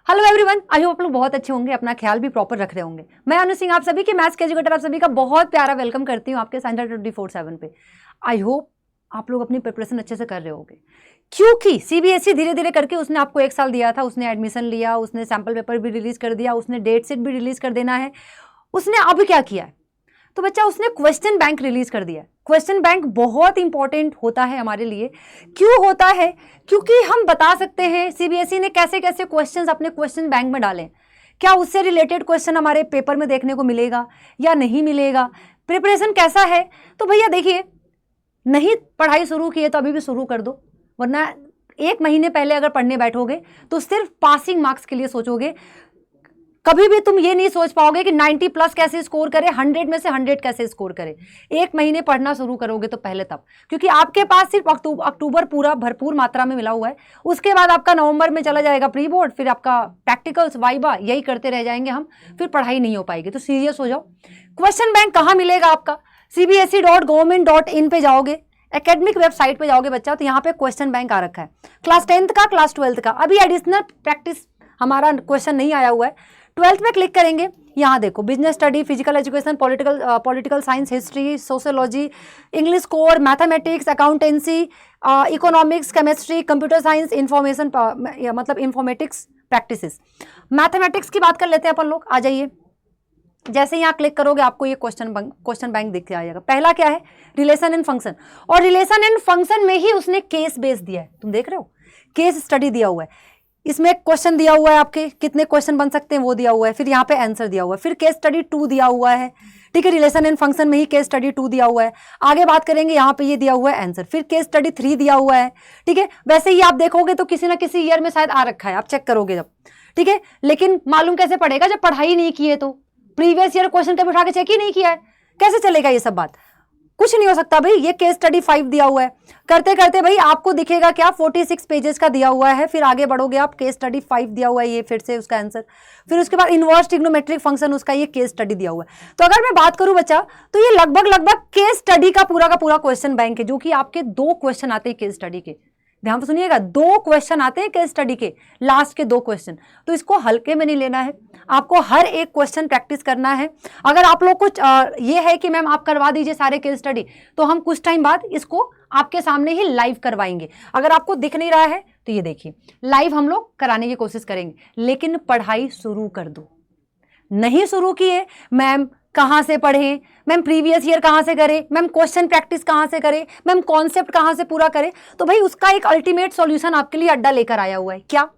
Hello everyone, I hope आप लोग बहुत अच्छे होंगे, अपना ख्याल भी प्रॉपर रख रहे होंगे। मैं अनु सिंह आप सभी के मैथ्स के एजुकेटर आप सभी का बहुत प्यारा वेलकम करती हूँ आपके सेंटर 24/7 पे। आई होप आप लोग अपनी प्रिपरेशन अच्छे से कर रहे होंगे, क्योंकि सीबीएसई धीरे धीरे करके उसने आपको 1 साल दिया था, उसने एडमिशन लिया, उसने सैम्पल पेपर भी रिलीज कर दिया, उसने डेट शीट भी रिलीज कर देना है। उसने अब क्या किया है तो बच्चा उसने क्वेश्चन बैंक रिलीज कर दिया है। क्वेश्चन बैंक बहुत इंपॉर्टेंट होता है हमारे लिए। क्यों होता है? क्योंकि हम बता सकते हैं सीबीएसई ने कैसे कैसे क्वेश्चंस अपने क्वेश्चन बैंक में डालें। क्या उससे रिलेटेड क्वेश्चन हमारे पेपर में देखने को मिलेगा या नहीं मिलेगा? प्रिपरेशन कैसा है? तो भैया देखिए, नहीं पढ़ाई शुरू की है तो अभी भी शुरू कर दो, वरना 1 महीने पहले अगर पढ़ने बैठोगे तो सिर्फ पासिंग मार्क्स के लिए सोचोगे। कभी भी तुम ये नहीं सोच पाओगे कि 90 प्लस कैसे स्कोर करे, 100 में से 100 कैसे स्कोर करे। 1 महीने पढ़ना शुरू करोगे तो पहले तब, क्योंकि आपके पास सिर्फ अक्टूबर पूरा भरपूर मात्रा में मिला हुआ है। उसके बाद आपका नवंबर में चला जाएगा प्री बोर्ड, फिर आपका प्रैक्टिकल्स, वाइवा, यही करते रह जाएंगे हम, फिर पढ़ाई नहीं हो पाएगी। तो सीरियस हो जाओ। क्वेश्चन बैंक कहाँ मिलेगा आपका? cbse.government.in पे जाओगे, एकेडमिक वेबसाइट पे जाओगे बच्चा, तो यहाँ पे क्वेश्चन बैंक आ रखा है क्लास 10th का, क्लास 12th का। अभी एडिशनल प्रैक्टिस हमारा क्वेश्चन नहीं आया हुआ है। 12th में क्लिक करेंगे, यहाँ देखो business study, physical education, political science, history, sociology, English core, mathematics, accountancy, economics, chemistry, computer science, information मतलब इंफॉर्मेटिक्स प्रैक्टिसेस। मैथमेटिक्स की बात कर लेते हैं अपन लोग। आ जाइए, जैसे यहाँ क्लिक करोगे आपको ये क्वेश्चन बैंक दिख जाएगा। पहला क्या है? Relation and function. और रिलेशन एंड फंक्शन में ही उसने केस बेस दिया है, तुम देख रहे हो, केस स्टडी दिया हुआ है। इसमें क्वेश्चन दिया हुआ है, आपके कितने क्वेश्चन बन सकते हैं वो दिया हुआ है, फिर यहाँ पे आंसर दिया हुआ है, फिर केस स्टडी 2 दिया हुआ है। ठीक है, रिलेशन एंड फंक्शन में ही केस स्टडी 2 दिया हुआ है। आगे बात करेंगे, यहाँ पे ये दिया हुआ है आंसर, फिर केस स्टडी 3 दिया हुआ है। ठीक है, वैसे ही आप देखोगे तो किसी ना किसी ईयर में शायद आ रखा है, आप चेक करोगे जब। ठीक है, लेकिन मालूम कैसे पड़ेगा जब पढ़ाई नहीं की है तो? प्रीवियस ईयर क्वेश्चन कभी उठा के चेक ही नहीं किया है, कैसे चलेगा ये सब बात? कुछ नहीं हो सकता भाई। ये केस स्टडी 5 दिया हुआ है, करते करते भाई आपको दिखेगा क्या, 46 पेजेस का दिया हुआ है। फिर आगे बढ़ोगे आप, केस स्टडी 5 दिया हुआ है, ये फिर से उसका आंसर। फिर उसके बाद इनवर्स ट्रिग्नोमेट्रिक फंक्शन, उसका ये केस स्टडी दिया हुआ है। तो अगर मैं बात करूं बच्चा, तो ये लगभग केस स्टडी का पूरा क्वेश्चन बैंक है, जो कि आपके 2 क्वेश्चन आते हैं केस स्टडी के। ध्यान से सुनिएगा, 2 क्वेश्चन आते हैं केस स्टडी के, लास्ट के 2 क्वेश्चन। तो इसको हल्के में नहीं लेना है, आपको हर एक क्वेश्चन प्रैक्टिस करना है। अगर आप लोग कुछ ये है कि मैम आप करवा दीजिए सारे केस स्टडी, तो हम कुछ टाइम बाद इसको आपके सामने ही लाइव करवाएंगे। अगर आपको दिख नहीं रहा है तो ये देखिए, लाइव हम लोग कराने की कोशिश करेंगे, लेकिन पढ़ाई शुरू कर दो। नहीं शुरू किए, मैम कहाँ से पढ़ें, मैम प्रीवियस ईयर कहाँ से करें, मैम क्वेश्चन प्रैक्टिस कहाँ से करें, मैम कॉन्सेप्ट कहाँ से पूरा करें? तो भाई उसका एक अल्टीमेट सॉल्यूशन आपके लिए अड्डा लेकर आया हुआ है। क्या?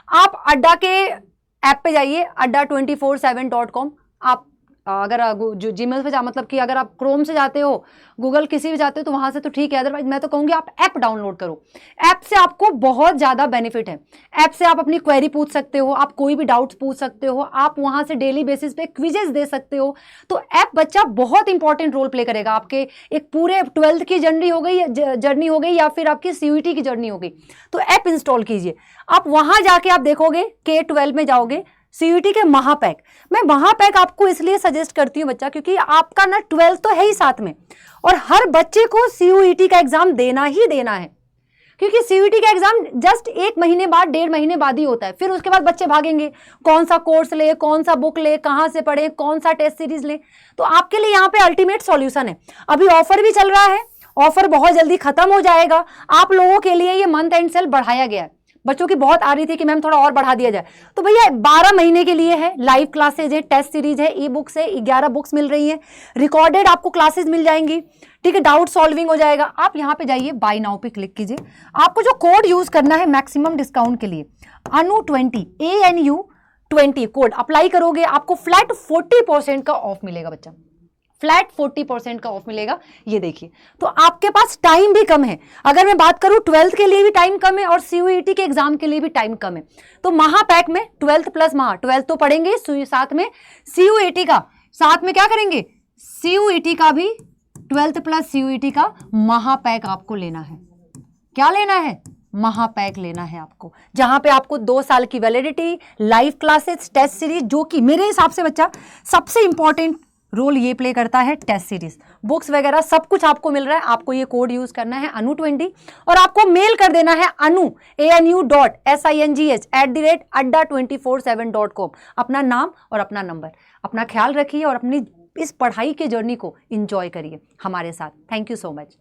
आप अड्डा के ऐप पे जाइए, adda247.com। आप अगर जो जीमेल पे मतलब कि अगर आप क्रोम से जाते हो, गूगल किसी भी जाते हो तो वहां से तो ठीक है, अदरवाइज मैं तो कहूँगी आप ऐप डाउनलोड करो। ऐप से आपको बहुत ज़्यादा बेनिफिट है। ऐप से आप अपनी क्वेरी पूछ सकते हो, आप कोई भी डाउट्स पूछ सकते हो, आप वहां से डेली बेसिस पे क्विजेस दे सकते हो। तो ऐप बच्चा बहुत इंपॉर्टेंट रोल प्ले करेगा आपके एक पूरे 12th की जर्नी हो गई या फिर आपकी सीयूईटी की जर्नी हो गई। तो ऐप इंस्टॉल कीजिए। आप वहां जाके आप देखोगे K12 में जाओगे, सीयूईटी के महापैक। मैं महापैक आपको इसलिए सजेस्ट करती हूँ बच्चा, क्योंकि आपका ना 12th तो है ही साथ में, और हर बच्चे को सीयूईटी का एग्जाम देना ही देना है, क्योंकि सीयूईटी का एग्जाम जस्ट 1 महीने बाद, 1.5 महीने बाद ही होता है। फिर उसके बाद बच्चे भागेंगे, कौन सा कोर्स ले, कौन सा बुक ले, कहाँ से पढ़े, कौन सा टेस्ट सीरीज ले। तो आपके लिए यहाँ पे अल्टीमेट सॉल्यूशन है। अभी ऑफर भी चल रहा है, ऑफर बहुत जल्दी खत्म हो जाएगा। आप लोगों के लिए ये मंथ एंड सेल बढ़ाया गया है। बच्चों की बहुत आ रही थी कि मैम थोड़ा और बढ़ा दिया जाए, तो भैया 12 महीने के लिए है। लाइव क्लासेज है, टेस्ट सीरीज है, ई बुक्स है, 11 बुक्स मिल रही हैं, रिकॉर्डेड आपको क्लासेस मिल जाएंगी। ठीक है, डाउट सॉल्विंग हो जाएगा। आप यहाँ पे जाइए, बाय नाउ पे क्लिक कीजिए। आपको जो कोड यूज करना है मैक्सिमम डिस्काउंट के लिए, ANU20 ANU20 कोड अप्लाई करोगे, आपको फ्लैट 40% का ऑफ मिलेगा बच्चा, फ्लैट 40% का ऑफ मिलेगा। ये देखिए, तो आपके पास टाइम भी कम है। अगर मैं बात करूं 12th के लिए भी टाइम कम है और सीयूईटी के एग्जाम के लिए भी टाइम कम है। तो महापैक में 12th प्लस 12th तो पढ़ेंगे, साथ में सीयूईटी का, साथ में क्या करेंगे, सीयूईटी का भी, 12th प्लस सीयूईटी का महापैक आपको लेना है। क्या लेना है? महापैक लेना है आपको, जहां पे आपको 2 साल की validity, live classes, test series, जो कि मेरे हिसाब से बच्चा सबसे इंपॉर्टेंट रोल ये प्ले करता है टेस्ट सीरीज, बुक्स वगैरह सब कुछ आपको मिल रहा है। आपको ये कोड यूज करना है अनु20 और आपको मेल कर देना है anu.singh@adda247.com, अपना नाम और अपना नंबर। अपना ख्याल रखिए और अपनी इस पढ़ाई के जर्नी को एंजॉय करिए हमारे साथ। Thank you so much.